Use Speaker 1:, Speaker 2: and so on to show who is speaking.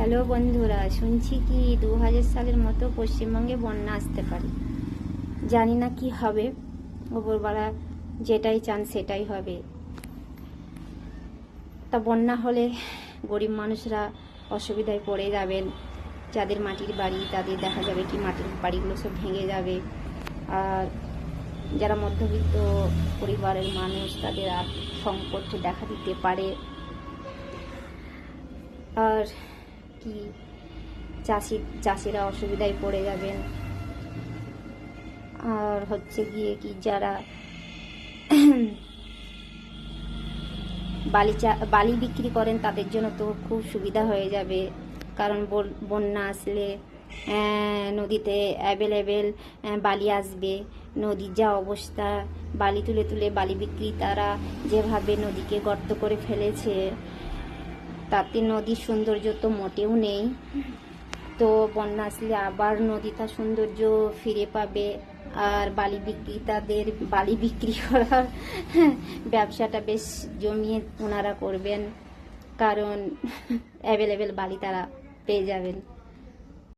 Speaker 1: Hello বন্ধুরা, শুনছি কি 2000 সালের মতো পশ্চিমবঙ্গে বন্যা আসতে পারে। জানি না কি হবে, ওপরবালা যেটাই চান সেটাই হবে। তা বন্যা হলে গরিব মানুষরা অসুবিধায় পড়ে যাবেন। যাদের মাটির বাড়ি তাদের দেখা যাবে কি মাটির বাড়িগুলো সব ভেঙে যাবে। আর যারা মধ্যবিত্ত পরিবারের মানুষ তাদের আর্থিক সংকট দেখা দিতে পারে। আর কি চাষিরা অসুবিধায় পড়ে যাবেন। আর হচ্ছে গিয়ে কি যারা বালি বিক্রি করেন তাদের জন্য তো খুব সুবিধা হয়ে যাবে, কারণ বন্যা আসলে নদীতে অ্যাভেলেবেল বালি আসবে। নদীর যা অবস্থা, বালি তুলে তুলে বালি বিক্রি তারা যেভাবে নদীকে গর্ত করে ফেলেছে, তাতে নদীর সৌন্দর্য তো মোটেও নেই। তো বন্যা আসলে আবার নদী তার সৌন্দর্য ফিরে পাবে। আর বালি বিক্রেতাদের বালি বিক্রি করার ব্যবসাটা বেশ জমিয়ে ওনারা করবেন, কারণ অ্যাভেলেবেল বালি তারা পেয়ে যাবেন।